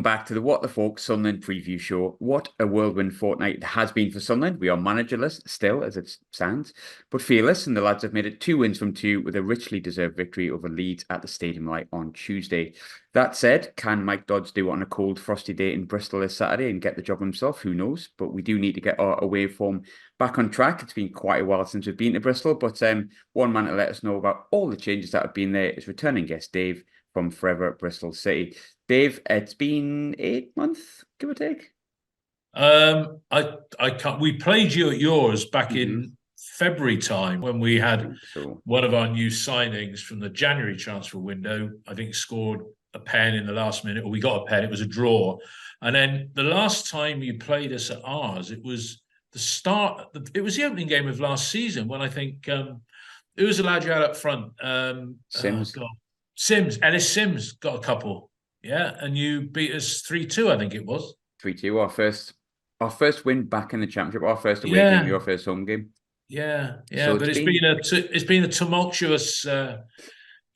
welcome back to the What the Folk Sunderland preview show. What a whirlwind fortnight it has been for Sunderland. We are managerless still, as it stands, but fearless, and the lads have made it 2 wins from 2 with a richly deserved victory over Leeds at the Stadium Light on Tuesday. That said, can Mike Dodds do it on a cold, frosty day in Bristol this Saturday and get the job himself? Who knows? But we do need to get our away form back on track. It's been quite a while since we've been to Bristol, but one man to let us know about all the changes that have been there is returning guest Dave from Forever Bristol City. Dave, it's been 8 months, give or take. I can't. We played you at yours back in February time when we had one of our new signings from the January transfer window. I think scored a pen in the last minute, or we got a pen. It was a draw, and then the last time you played us at ours, it was the start. It was the opening game of last season when I think it was a lad you had up front. Sims. Ellis Sims got a couple. Yeah, and you beat us 3-2, I think it was. 3-2, our first win back in the championship, our first away game, your first home game. Yeah. So but it's been a tumultuous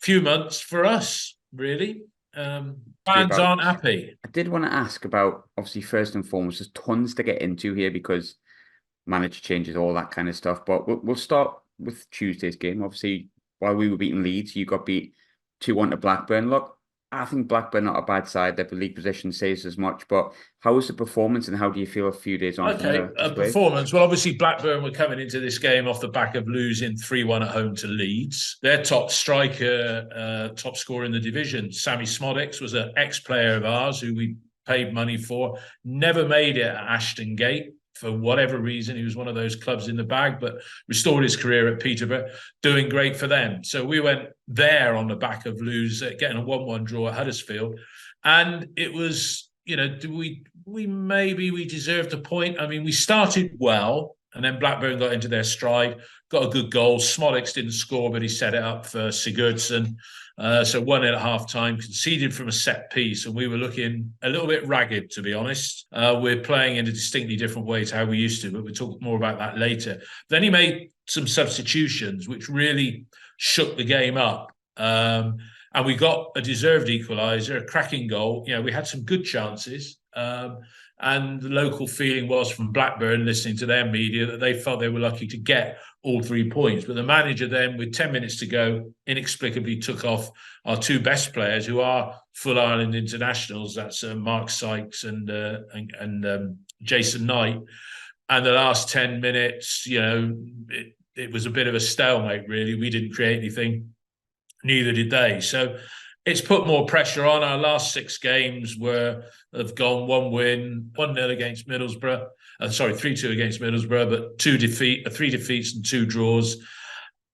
few months for us, really. Fans aren't happy. I did want to ask about, obviously, first and foremost, there's tons to get into here because manager changes, all that kind of stuff. But we'll start with Tuesday's game. Obviously, while we were beating Leeds, you got beat 2-1 to Blackburn. Look, I think Blackburn not a bad side. Their league position says as much. But how was the performance, and how do you feel a few days on? Okay, performance. Well, obviously Blackburn were coming into this game off the back of losing 3-1 at home to Leeds. Their top striker, top scorer in the division, Sammy Smodics, was an ex-player of ours who we paid money for. Never made it at Ashton Gate. For whatever reason, he was one of those clubs in the bag, but restored his career at Peterborough, doing great for them. So we went there on the back of getting a 1-1 draw at Huddersfield. And it was, we deserved a point. I mean, we started well, and then Blackburn got into their stride, got a good goal. Smodics didn't score, but he set it up for Sigurdsson. So 1-0 at half-time, conceded from a set piece, and we were looking a little bit ragged, to be honest. We're playing in a distinctly different way to how we used to, but we'll talk more about that later. Then he made some substitutions, which really shook the game up. And we got a deserved equaliser, a cracking goal. We had some good chances. And the local feeling was from Blackburn, listening to their media, that they felt they were lucky to get all 3 points. But the manager then, with 10 minutes to go, inexplicably took off our 2 best players, who are full Ireland internationals. That's Mark Sykes and Jason Knight. And the last 10 minutes, it was a bit of a stalemate, really. We didn't create anything. Neither did they. So it's put more pressure on. Our last 6 games have gone 1 win, 1-0 against Middlesbrough. 3-2 against Middlesbrough, but 3 defeats and 2 draws.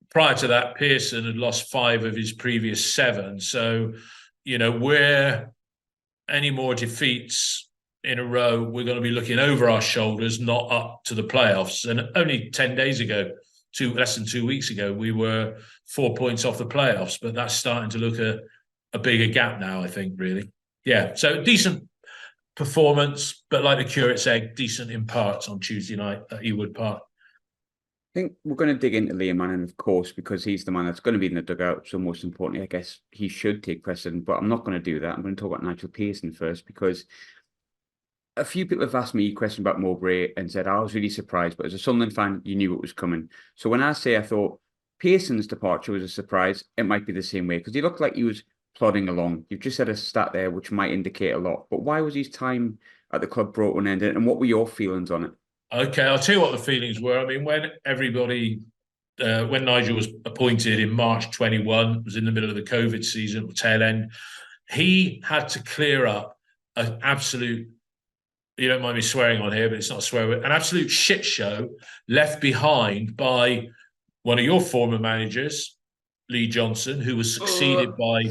Prior to that, Pearson had lost 5 of his previous 7. So, where any more defeats in a row, we're going to be looking over our shoulders, not up to the playoffs. And only 10 days ago, less than 2 weeks ago, we were 4 points off the playoffs, but that's starting to look a bigger gap now, I think, really. Yeah, so decent performance, but like the curate's egg, decent in parts on Tuesday night at Ewood Park. I think we're going to dig into Liam Manning, of course, because he's the man that's going to be in the dugout. So most importantly, I guess he should take precedent, but I'm not going to do that. I'm going to talk about Nigel Pearson first, because a few people have asked me a question about Mowbray and said, I was really surprised, but as a Sunderland fan, you knew it was coming. So when I say I thought Pearson's departure was a surprise, it might be the same way, because he looked like he was plodding along. You've just said a stat there which might indicate a lot, but why was his time at the club brought to an end, and what were your feelings on it? Okay, I'll tell you what the feelings were. I mean, when Nigel was appointed in March 21, it was in the middle of the COVID season, the tail end, he had to clear up an absolute, you don't mind me swearing on here, but it's not a swear word, an absolute shit show left behind by one of your former managers, Lee Johnson, who was succeeded by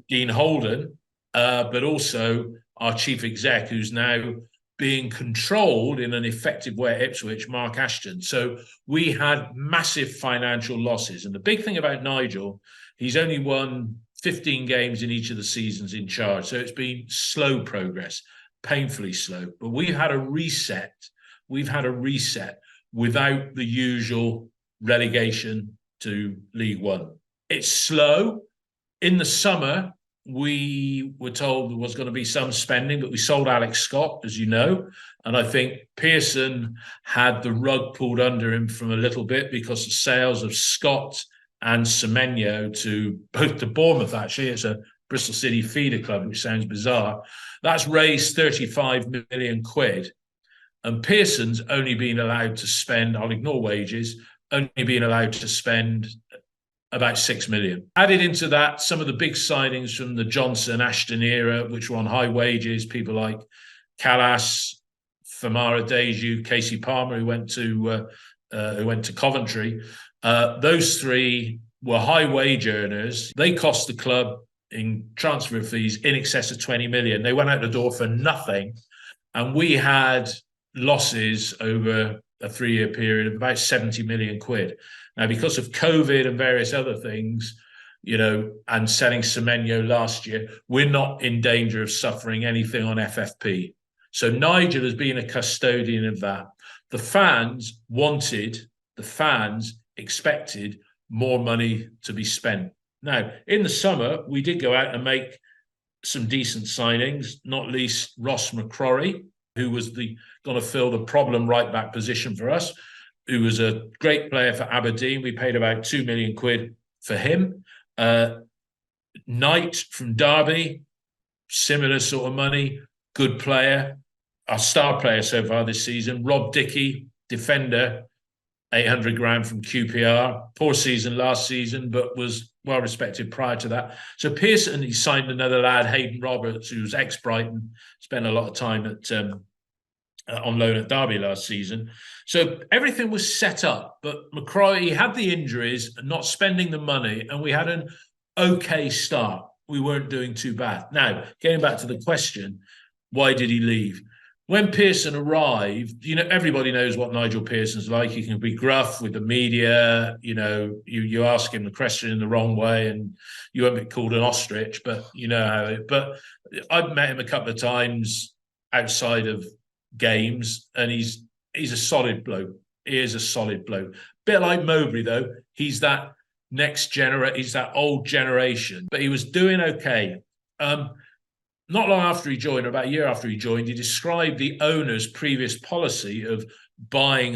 Dean Holden, but also our chief exec, who's now being controlled in an effective way at Ipswich, Mark Ashton. So we had massive financial losses. And the big thing about Nigel, he's only won 15 games in each of the seasons in charge. So it's been slow progress, painfully slow. But we've had a reset. We've had a reset without the usual relegation to League One. It's slow. In the summer, we were told there was going to be some spending, but we sold Alex Scott, as you know. And I think Pearson had the rug pulled under him from a little bit because the sales of Scott and Semenyo to both to Bournemouth, actually, it's a Bristol City feeder club, which sounds bizarre. That's raised 35 million quid. And Pearson's only been allowed to spend, I'll ignore wages, only been allowed to spend about 6 million. Added into that, some of the big signings from the Johnson Ashton era, which were on high wages, people like Callas, Famara Deju, Casey Palmer, who went to Coventry. Those three were high wage earners. They cost the club in transfer fees in excess of 20 million. They went out the door for nothing. And we had losses over a 3-year period of about 70 million quid. Now, because of COVID and various other things, and selling Semenyo last year, we're not in danger of suffering anything on FFP. So Nigel has been a custodian of that. The fans expected more money to be spent. Now, in the summer, we did go out and make some decent signings, not least Ross McCrory, who was going to fill the problem right-back position for us, who was a great player for Aberdeen. We paid about 2 million quid for him. Knight from Derby, similar sort of money, good player. Our star player so far this season, Rob Dickey, defender, 800 grand from QPR. Poor season last season, but was well respected prior to that. So Pearson, he signed another lad, Hayden Roberts, who was ex-Brighton, spent a lot of time on loan at Derby last season. So everything was set up, but McCrory had the injuries and not spending the money, and we had an okay start. We weren't doing too bad. Now, getting back to the question, why did he leave? When Pearson arrived, everybody knows what Nigel Pearson's like. He can be gruff with the media. You ask him the question in the wrong way and you won't be called an ostrich, but you know how it. But I've met him a couple of times outside of games, and he's a solid bloke. He is a solid bloke. Bit like Mowbray, though. He's that he's that old generation, but he was doing okay. Not long after he joined, or about a year after he joined, he described the owner's previous policy of buying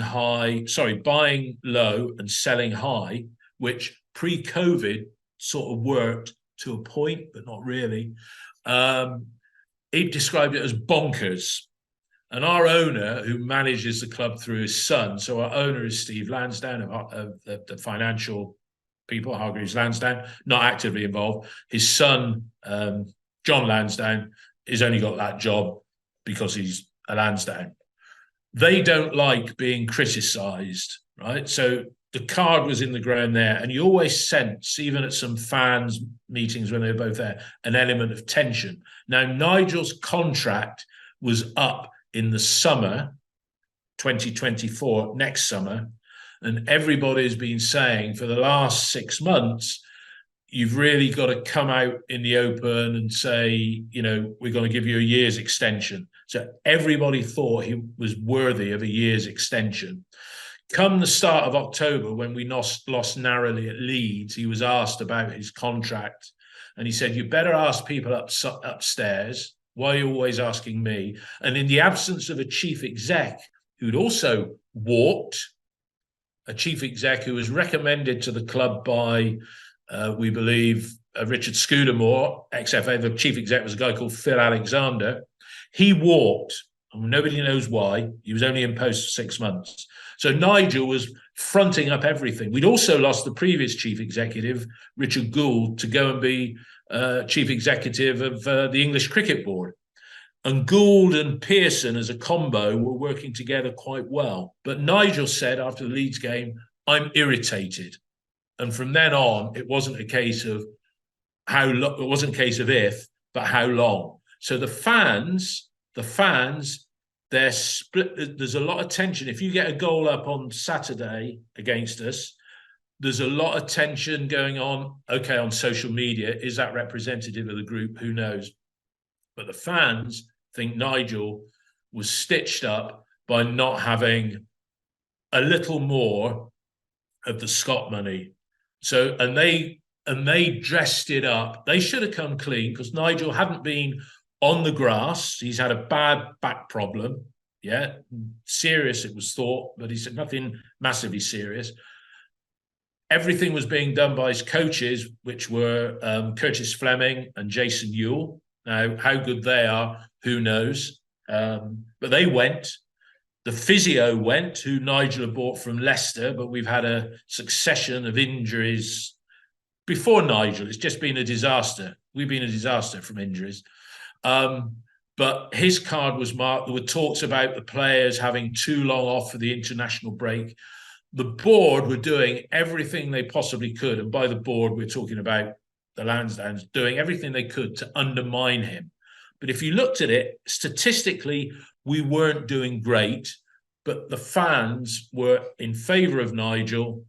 low and selling high, which pre-COVID sort of worked to a point, but not really. He described it as bonkers. And our owner, who manages the club through his son, so our owner is Steve Lansdown of the financial people, Hargreaves Lansdown, not actively involved. His son, John Lansdown, has only got that job because he's a Lansdown. They don't like being criticised, right? So the card was in the ground there, and you always sense, even at some fans' meetings when they were both there, an element of tension. Now, Nigel's contract was up in the summer, 2024, next summer, and everybody's been saying for the last 6 months, you've really got to come out in the open and say, we're going to give you a year's extension. So everybody thought he was worthy of a year's extension. Come the start of October, when we lost narrowly at Leeds, he was asked about his contract. And he said, you better ask people upstairs. Why are you always asking me? And in the absence of a chief exec who'd also walked, a chief exec who was recommended to the club by we believe Richard Scudamore, ex-FA, the chief exec was a guy called Phil Alexander. He walked, and nobody knows why. He was only in post for 6 months. So Nigel was fronting up everything. We'd also lost the previous chief executive, Richard Gould, to go and be chief executive of the English Cricket Board. And Gould and Pearson as a combo were working together quite well. But Nigel said after the Leeds game, I'm irritated. And from then on, it wasn't a case of if, but how long. So the fans, they're split. There's a lot of tension. If you get a goal up on Saturday against us, there's a lot of tension going on. Okay, on social media, is that representative of the group? Who knows? But the fans think Nigel was stitched up by not having a little more of the Scott money. So, and they and they dressed it up. They should have come clean because Nigel hadn't been on the grass. He's had a bad back problem. Yeah, serious it was thought, but he said nothing massively serious. Everything was being done by his coaches, which were Curtis Fleming and Jason Ewell. Now, how good they are, who knows? But they went. The physio went, who Nigel had bought from Leicester, but we've had a succession of injuries before Nigel. It's just been a disaster. We've been a disaster from injuries. But his card was marked. There were talks about the players having too long off for the international break. The board were doing everything they possibly could. And by the board, we're talking about the Lansdowns doing everything they could to undermine him. But if you looked at it, statistically, we weren't doing great, but the fans were in favour of Nigel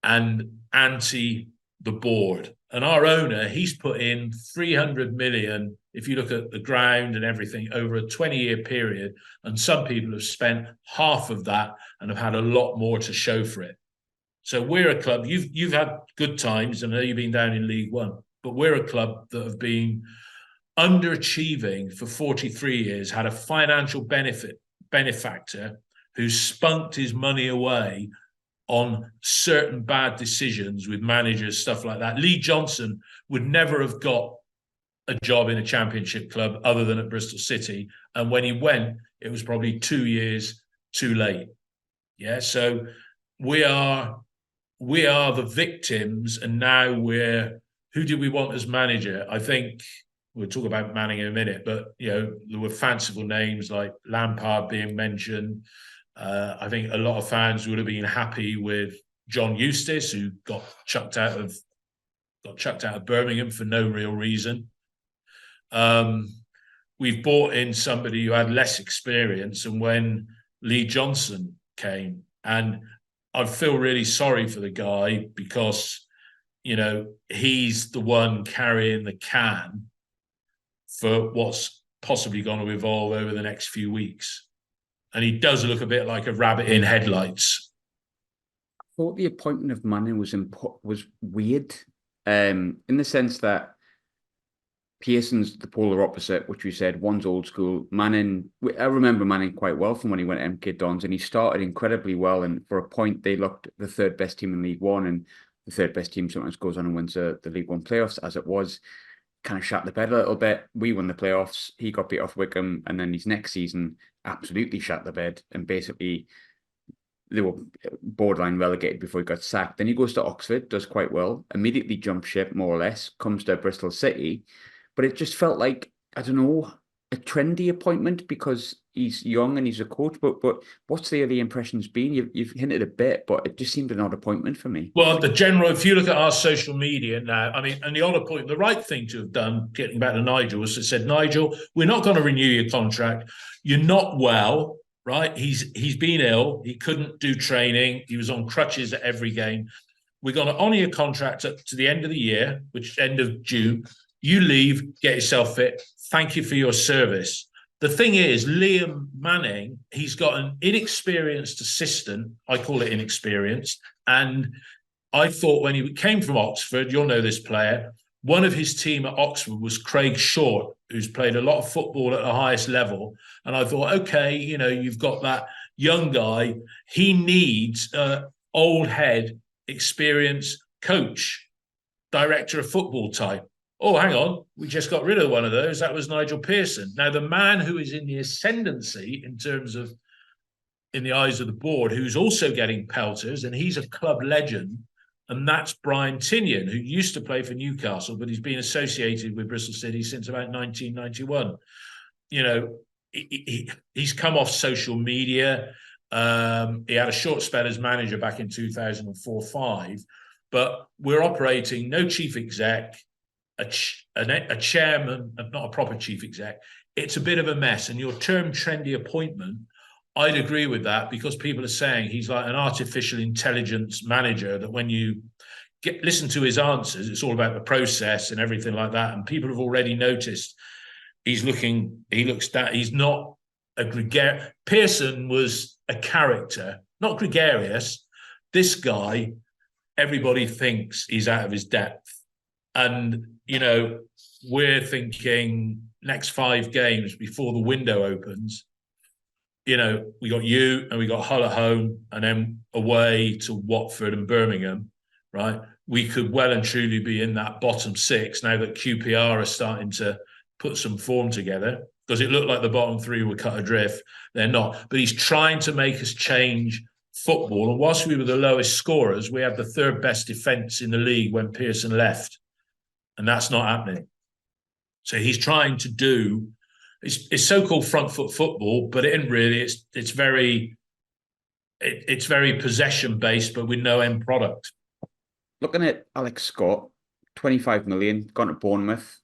and anti the board. And our owner, he's put in 300 million, if you look at the ground and everything, over a 20-year period. And some people have spent half of that and have had a lot more to show for it. So we're a club, you've had good times, and I know you've been down in League One, but we're a club that have been underachieving for 43 years, had a financial benefactor who spunked his money away on certain bad decisions with managers, stuff like that. Lee Johnson would never have got a job in a championship club other than at Bristol City. And when he went, it was probably 2 years too late. Yeah, so we are the victims, and now who do we want as manager? I think we'll talk about Manning in a minute, but there were fanciful names like Lampard being mentioned. I think a lot of fans would have been happy with John Eustace, who got chucked out of Birmingham for no real reason. We've brought in somebody who had less experience, and when Lee Johnson came, and I feel really sorry for the guy because, he's the one carrying the can for what's possibly going to evolve over the next few weeks. And he does look a bit like a rabbit in headlights. I thought the appointment of Manning was weird, in the sense that Pearson's the polar opposite, which we said, one's old school. Manning, I remember Manning quite well from when he went to MK Dons, and he started incredibly well. And for a point, they looked the third best team in League One, and the third best team sometimes goes on and wins the League One playoffs, as it was. Kind of shat the bed a little bit. We won the playoffs. He got beat off Wickham, and then his next season absolutely shat the bed, and basically they were borderline relegated before he got sacked. Then he goes to Oxford, does quite well, immediately jumps ship more or less, comes to Bristol City, but it just felt like, I don't know, a trendy appointment because he's young and he's a coach. But what's the early impressions been? You've hinted a bit, but it just seemed an odd appointment for me. Well, if you look at our social media now, and the odd appointment, the right thing to have done, getting back to Nigel, was to said, Nigel, we're not going to renew your contract. You're not well, right? He's been ill. He couldn't do training. He was on crutches at every game. We're going to honour your contract up to the end of the year, which end of June. You leave, get yourself fit. Thank you for your service. The thing is, Liam Manning, he's got an inexperienced assistant. I call it inexperienced. And I thought when he came from Oxford, you'll know this player, one of his team at Oxford was Craig Short, who's played a lot of football at the highest level. And I thought, okay, you've got that young guy. He needs an old head, experienced coach, director of football type. Oh, hang on, we just got rid of one of those. That was Nigel Pearson. Now, the man who is in the ascendancy in terms of, in the eyes of the board, who's also getting pelters, and he's a club legend, and that's Brian Tinian, who used to play for Newcastle, but he's been associated with Bristol City since about 1991. He's come off social media. He had a short spell as manager back in 2004-05, but we're operating no chief exec, a chairman, not a proper chief exec. It's a bit of a mess. And your term trendy appointment, I'd agree with that, because people are saying he's like an artificial intelligence manager, that when you listen to his answers, it's all about the process and everything like that. And people have already noticed he's not a gregarious. Pearson was a character, not gregarious. This guy, everybody thinks he's out of his depth. And, we're thinking next 5 games before the window opens, we got you and we got Hull at home and then away to Watford and Birmingham, right? We could well and truly be in that bottom 6 now that QPR are starting to put some form together, because it looked like the bottom 3 were cut adrift. They're not. But he's trying to make us change football. And whilst we were the lowest scorers, we had the 3rd best defence in the league when Pearson left. And that's not happening. So he's trying to do, it's so-called front foot football, but it isn't really. It's very possession-based, but with no end product. Looking at Alex Scott, 25 million, gone to Bournemouth.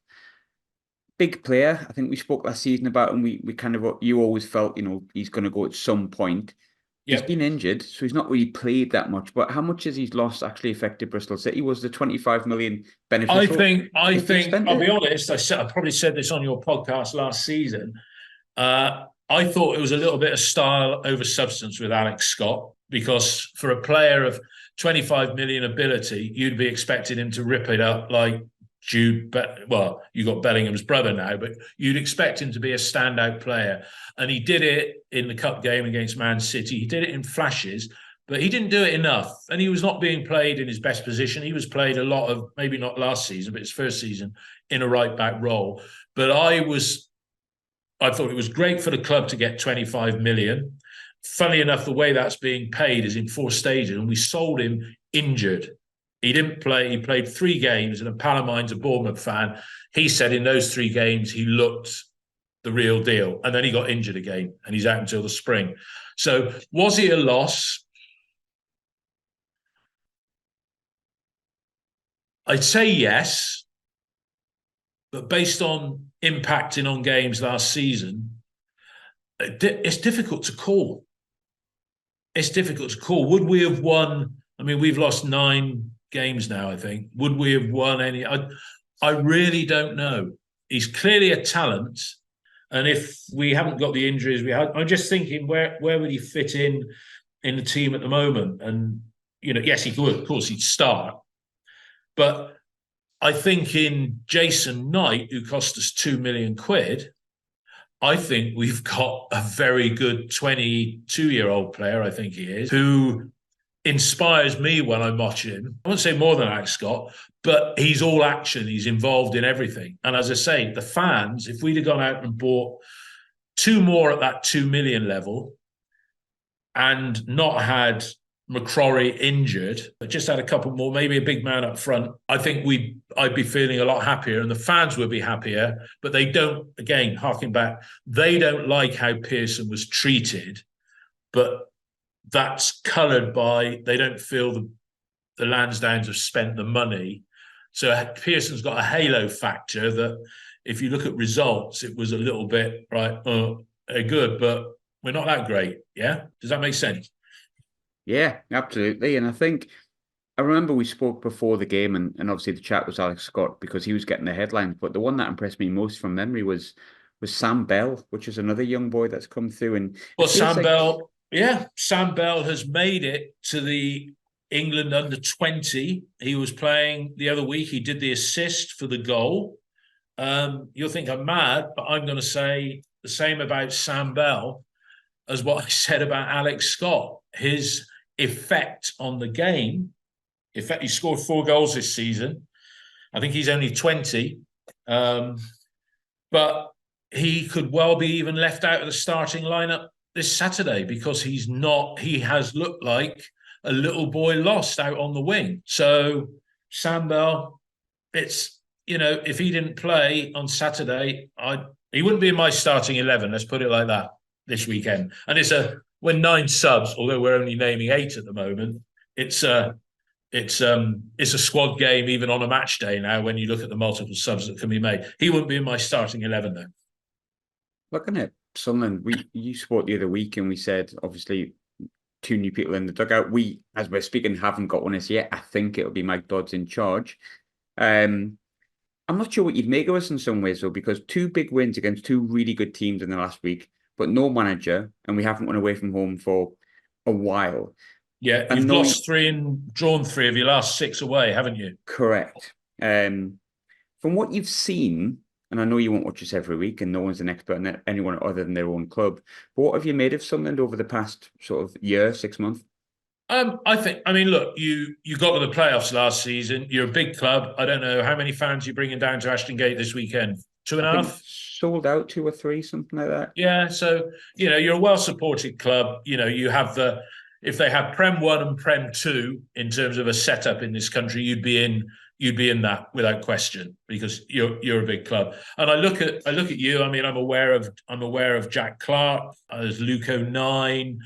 Big player. I think we spoke last season about him. We kind of, you always felt, he's going to go at some point. Yep. He's been injured, so he's not really played that much. But how much has his loss actually affected Bristol City? Was the 25 million beneficial? I think. I'll be honest. I probably said this on your podcast last season. I thought it was a little bit of style over substance with Alex Scott, because for a player of 25 million ability, you'd be expecting him to rip it up like Jude. Well, you got Bellingham's brother now, but you'd expect him to be a standout player. And he did it in the cup game against Man City. He did it in flashes, but he didn't do it enough. And he was not being played in his best position. He was played a lot of, maybe not last season, but his first season, in a right-back role. But I thought it was great for the club to get 25 million. Funny enough, the way that's being paid is in 4 stages, and we sold him injured. He didn't play. He played 3 games, and a pal of mine's a Bournemouth fan. He said in those 3 games he looked the real deal, and then he got injured again, and he's out until the spring. So was he a loss? I'd say yes, but based on impacting on games last season, it's difficult to call. It's difficult to call. Would we have won? I mean, we've lost 9 games now, I think. Would we have won any? I really don't know. He's clearly a talent. And if we haven't got the injuries we had, I'm just thinking, where would he fit in the team at the moment? And, yes, he would. Of course, he'd start. But I think in Jason Knight, who cost us £2 million, I think we've got a very good 22-year-old player, I think he is, who inspires me when I watch him. I won't say more than Alex Scott, but he's all action. He's involved in everything. And as I say, the fans, if we'd have gone out and bought 2 more at that 2 million level and not had McCrory injured, but just had a couple more, maybe a big man up front, I think I'd be feeling a lot happier, and the fans would be happier. But they don't, again, harking back, they don't like how Pearson was treated, but that's coloured by, they don't feel the Lansdowns have spent the money. So Pearson's got a halo factor that if you look at results, it was a little bit, right, good, but we're not that great. Yeah? Does that make sense? Yeah, absolutely. And I remember we spoke before the game, and obviously the chat was Alex Scott because he was getting the headlines. But the one that impressed me most from memory was Sam Bell, which is another young boy that's come through. And well, Sam Bell has made it to the England under-20. He was playing the other week. He did the assist for the goal. You'll think I'm mad, but I'm going to say the same about Sam Bell as what I said about Alex Scott. His effect on the game, he scored 4 goals this season. I think he's only 20. But he could well be even left out of the starting lineup this Saturday because he has looked like a little boy lost out on the wing. So Sam Bell, it's, if he didn't play on Saturday, he wouldn't be in my starting 11, let's put it like that, this weekend. And we're 9 subs, although we're only naming 8 at the moment. It's a squad game even on a match day now when you look at the multiple subs that can be made. He wouldn't be in my starting 11 though. Looking at Sunderland, you spoke the other week and we said, obviously, 2 new people in the dugout. We, as we're speaking, haven't got one as yet. I think it'll be Mike Dodds in charge. I'm not sure what you'd make of us in some ways, though, because 2 big wins against 2 really good teams in the last week, but no manager, and we haven't won away from home for a while. Yeah, And you've knowing lost 3 and drawn 3 of your last 6 away, haven't you? correct. From what you've seen, and I know you won't watch this every week, and no one's an expert on anyone other than their own club. But what have you made of Sunderland over the past sort of year, 6 months? I mean, look, you got to the playoffs last season. You're a big club. I don't know how many fans you're bringing down to Ashton Gate this weekend. Two and I a think half. sold out 2 or 3, something like that. Yeah, so you're a well-supported club. You have if they have Prem 1 and Prem 2 in terms of a setup in this country, you'd be in that without question because you're a big club. And I look at you. I mean, I'm aware of Jack Clark. There's Luke O'Nine.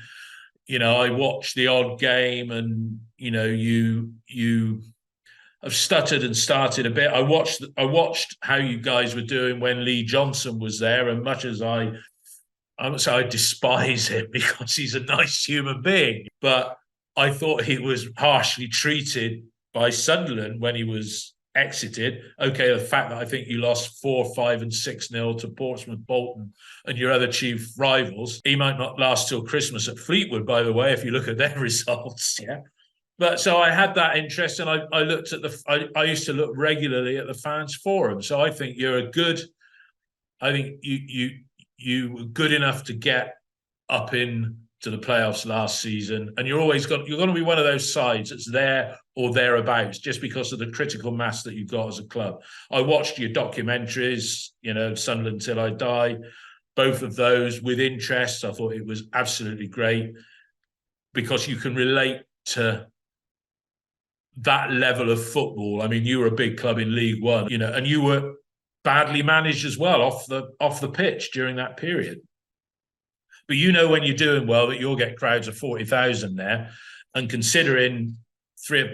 I watch the odd game, and you have stuttered and started a bit. I watched how you guys were doing when Lee Johnson was there, and much as I despise him because he's a nice human being, but I thought he was harshly treated by Sunderland when he was exited. Okay, the fact that I think you lost 4, 5, and 6-0 to Portsmouth, Bolton, and your other chief rivals. He might not last till Christmas at Fleetwood, by the way, if you look at their results. Yeah. But so I had that interest, and I looked at I used to look regularly at the fans forum. So I think I think you were good enough to get up in to the playoffs last season, and you're going to be one of those sides that's there or thereabouts just because of the critical mass that you've got as a club. I watched your documentaries, Sunderland Till I Die, both of those with interest. I thought it was absolutely great because you can relate to that level of football. I mean, you were a big club in League One, and you were badly managed as well off the pitch during that period. But when you're doing well that you'll get crowds of 40,000 there. And considering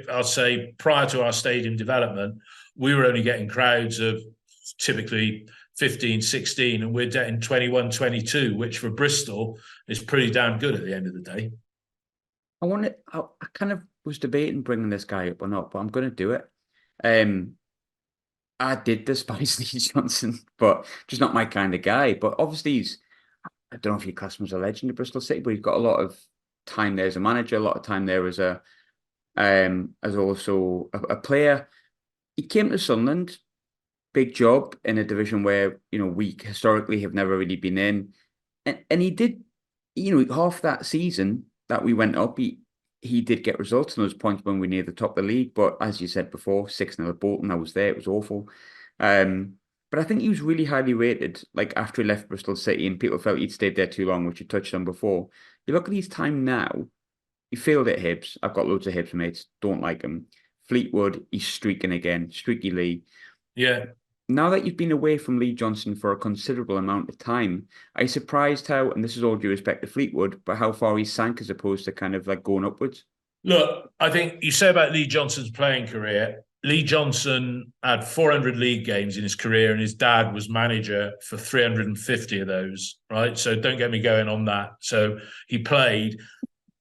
I'll say prior to our stadium development, we were only getting crowds of typically 15, 16, and we're getting 21, 22, which for Bristol is pretty damn good at the end of the day. I kind of was debating bringing this guy up or not, but I'm going to do it. I did despise Lee Johnson, but just not my kind of guy. But obviously I don't know if you class him as a legend at Bristol City, but he's got a lot of time there as a manager, a lot of time there as also a player. He came to Sunderland, big job in a division where, we historically have never really been in. And he did, half that season that we went up, he did get results in those points when we were near the top of the league. But as you said before, 6-0 at Bolton, I was there, it was awful. But I think he was really highly rated, like after he left Bristol City, and people felt he'd stayed there too long, which you touched on before. You look at his time now, he failed at Hibs. I've got loads of Hibs mates, don't like him. Fleetwood, he's streaking again, streaky Lee. Yeah. Now that you've been away from Lee Johnson for a considerable amount of time, are you surprised how, and this is all due respect to Fleetwood, but how far he sank as opposed to kind of like going upwards? Look, I think you say about Lee Johnson's playing career, Lee Johnson had 400 league games in his career, and his dad was manager for 350 of those, right? So don't get me going on that. So he played.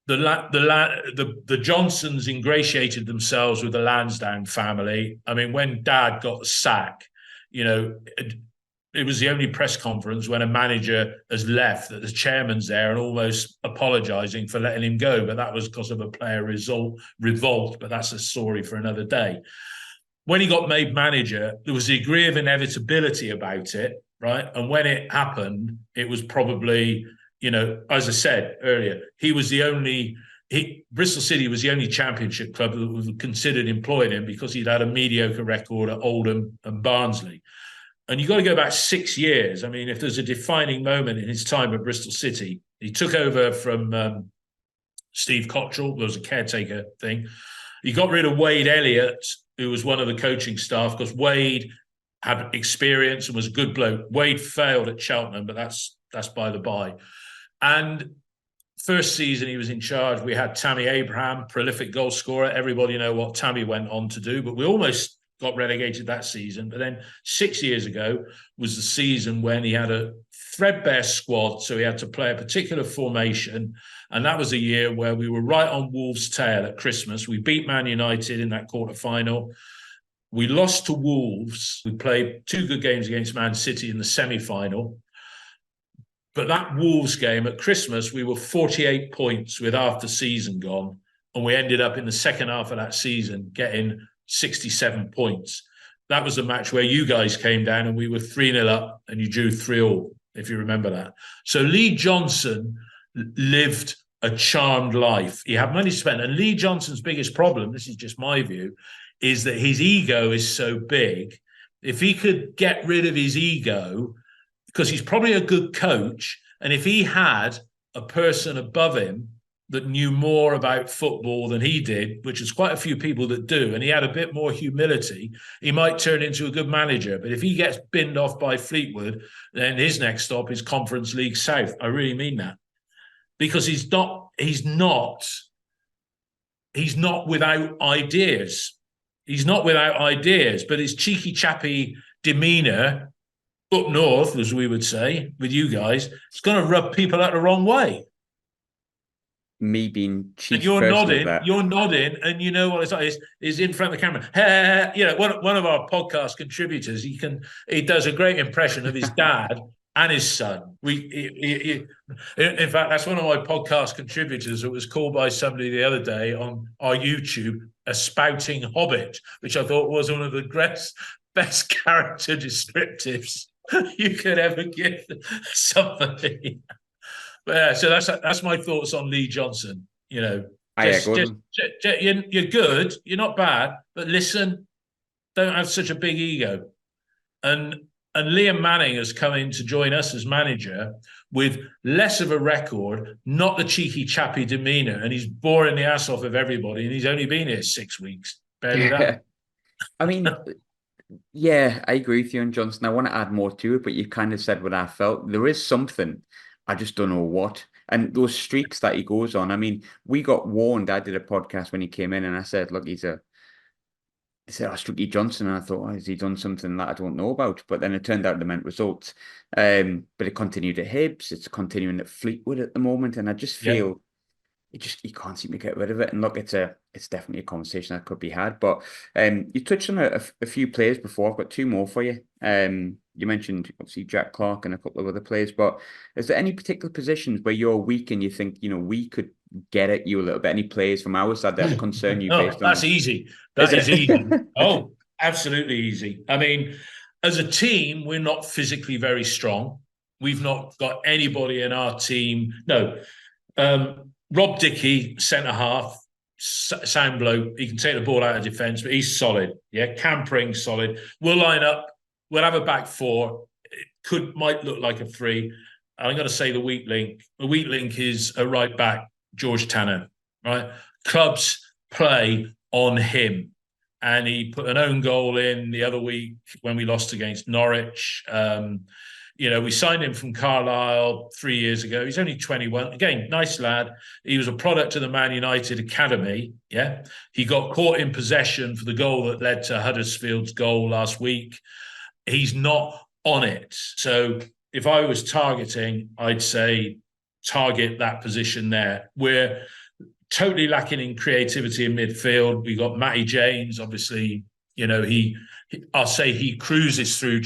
The Johnsons ingratiated themselves with the Lansdowne family. I mean, when Dad got the sack, it was the only press conference when a manager has left that the chairman's there and almost apologising for letting him go. But that was because of a player revolt. But that's a story for another day. When he got made manager, there was a degree of inevitability about it, right? And when it happened, it was probably, as I said earlier, Bristol City was the only championship club that was considered employing him because he'd had a mediocre record at Oldham and Barnsley. And you've got to go back 6 years. I mean, if there's a defining moment in his time at Bristol City, he took over from Steve Cottrell. There was a caretaker thing. He got rid of Wade Elliott, who was one of the coaching staff, because Wade had experience and was a good bloke. Wade failed at Cheltenham, but that's by the by. And first season he was in charge, we had Tammy Abraham, prolific goal scorer. Everybody know what Tammy went on to do, but we almost got relegated that season. But then 6 years ago was the season when he had a threadbare squad, so he had to play a particular formation. And that was a year where we were right on Wolves' tail at Christmas. We beat Man United in that quarter-final. We lost to Wolves. We played 2 good games against Man City in the semi-final. But that Wolves game at Christmas, we were 48 points with half the season gone and we ended up in the second half of that season getting 67 points. That was the match where you guys came down and we were 3-0 up and you drew 3-3, if you remember that. So Lee Johnson lived a charmed life. He had money to spend. And Lee Johnson's biggest problem, this is just my view, is that his ego is so big. If he could get rid of his ego, because he's probably a good coach, and if he had a person above him that knew more about football than he did, which is quite a few people that do, and he had a bit more humility, he might turn into a good manager. But if he gets binned off by Fleetwood, then his next stop is Conference League South. I really mean that. Because he's not without ideas. He's not without ideas, but his cheeky chappy demeanour up north, as we would say, with you guys, it's going to rub people out the wrong way. Me being chief, and you're nodding, and you know what it's like is in front of the camera. You know, one of our podcast contributors, he does a great impression of his dad and his son. In fact, that's one of my podcast contributors that was called by somebody the other day on our YouTube a spouting hobbit, which I thought was one of the best character descriptives you could ever give somebody. But yeah, so that's my thoughts on Lee Johnson. You know, you're good, you're not bad, but listen, don't have such a big ego. And Liam Manning has come in to join us as manager with less of a record, not the cheeky chappy demeanour, and he's boring the ass off of everybody, and he's only been here 6 weeks. Barely that. I mean, yeah, I agree with you on Johnson. I want to add more to it, but you kind of said what I felt. There is something, I just don't know what. And those streaks that he goes on, I mean, we got warned. I did a podcast when he came in and I said, look, he said, Lee Johnson. And I thought, has he done something that I don't know about? But then it turned out it meant results. But it continued at Hibs. It's continuing at Fleetwood at the moment. And I just feel you can't seem to get rid of it. And look, it's definitely a conversation that could be had. But you touched on a few players before. I've got two more for you. You mentioned obviously Jack Clark and a couple of other players, but is there any particular positions where you're weak and you think, you know, we could get at you a little bit? Any players from our side that concern you? No, that's easy. That is easy. Oh, absolutely easy. I mean, as a team, we're not physically very strong. We've not got anybody in our team. No. Rob Dickey, centre half, sound bloke. He can take the ball out of defence, but he's solid. Yeah, Cam Pring's solid. We'll line up. We'll have a back four. It might look like a three. I'm going to say the weak link. The weak link is a right back, George Tanner. Right, clubs play on him, and he put an own goal in the other week when we lost against Norwich. You know, we signed him from Carlisle 3 years ago. He's only 21. Again, nice lad. He was a product of the Man United Academy. Yeah. He got caught in possession for the goal that led to Huddersfield's goal last week. He's not on it. So if I was targeting, I'd say target that position there. We're totally lacking in creativity in midfield. We got Matty James, obviously, you know, I'll say he cruises through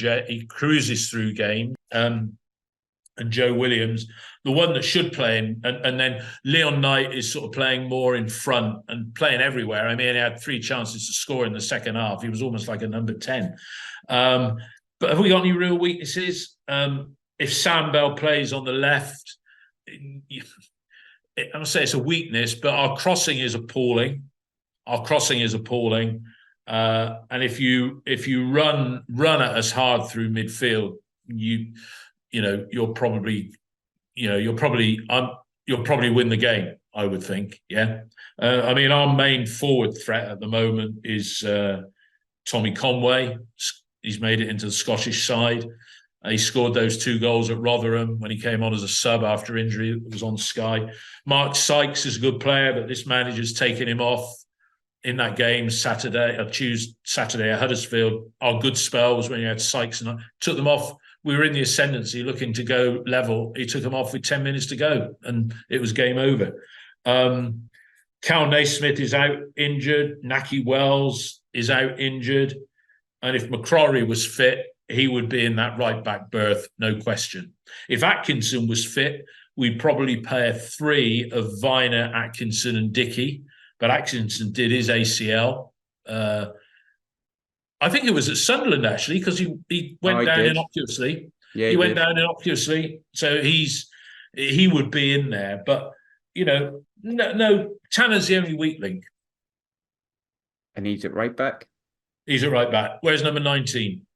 game. And Joe Williams, the one that should play in, and then Leon Knight is sort of playing more in front and playing everywhere. I mean, he had 3 chances to score in the second half. He was almost like a number 10. But have we got any real weaknesses? If Sam Bell plays on the left, I'm going to say it's a weakness, but our crossing is appalling. And if you run at us hard through midfield, you'll probably win the game, I would think. Yeah. I mean, our main forward threat at the moment is Tommy Conway. He's made it into the Scottish side. He scored those 2 goals at Rotherham when he came on as a sub after injury. It was on Sky. Mark Sykes is a good player, but this manager's taken him off in that game Saturday at Huddersfield. Our good spell was when you had Sykes, and I took them off. We were in the ascendancy looking to go level. He took them off with 10 minutes to go, and it was game over. Cal Naismith is out injured. Naki Wells is out injured. And if McCrory was fit, he would be in that right-back berth, no question. If Atkinson was fit, we'd probably play a 3 of Viner, Atkinson and Dickey. but Atkinson did his ACL. I think it was at Sunderland, actually, because he went down innocuously. Yeah, he went down innocuously, so he would be in there. But no, Tanner's the only weak link. And he's at right back. He's at right back. Where's number 19?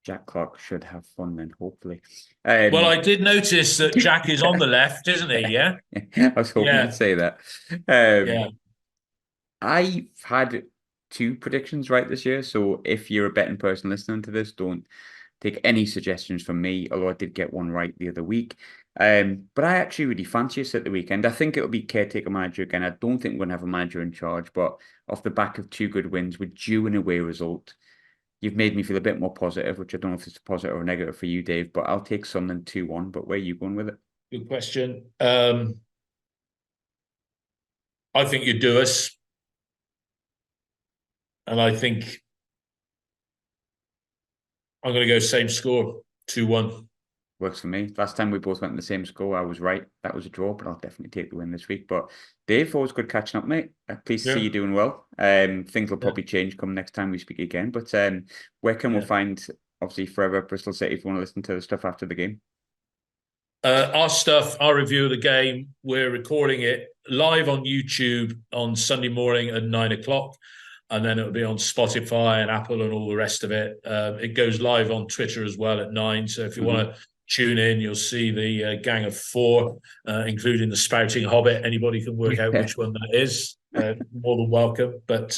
Jack Clark should have fun then, hopefully. Well, I did notice that Jack is on the left, isn't he? Yeah. I was hoping you'd say that. Yeah. I've had 2 predictions right this year, so if you're a betting person listening to this, don't take any suggestions from me, although I did get one right the other week. But I actually really fancy us at the weekend. I think it'll be caretaker manager again. I don't think we're going to have a manager in charge, but off the back of 2 good wins with due and away result, you've made me feel a bit more positive, which I don't know if it's a positive or negative for you, Dave, but I'll take Sunderland 2-1. But where are you going with it? Good question. I think you do us. And I think I'm going to go same score, 2-1. Works for me. Last time we both went in the same score, I was right. That was a draw, but I'll definitely take the win this week. But Dave, always good catching up, mate. Pleased to see you doing well. Things will probably change come next time we speak again. But where can we find, obviously, Forever Bristol City if you want to listen to the stuff after the game? Our stuff, our review of the game, we're recording it live on YouTube on Sunday morning at 9 o'clock. And then it'll be on Spotify and Apple and all the rest of it. It goes live on Twitter as well at 9. So if you want to tune in, you'll see the gang of 4, including the spouting hobbit. Anybody can work out which one that is. More than welcome. But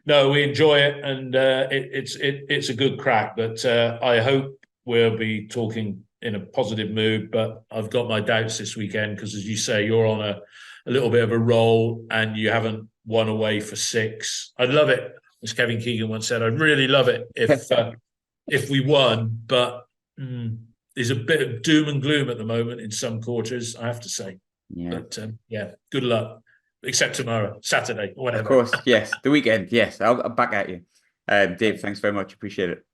no, we enjoy it, and it's a good crack. But I hope we'll be talking in a positive mood. But I've got my doubts this weekend because, as you say, you're on a little bit of a roll, and you haven't won away for 6. I'd love it, as Kevin Keegan once said. I'd really love it if we won, but there's a bit of doom and gloom at the moment in some quarters, I have to say. Yeah. But good luck, except tomorrow, Saturday, or whatever. Of course, yes. The weekend, yes. I'll back at you. Dave, thanks very much. Appreciate it.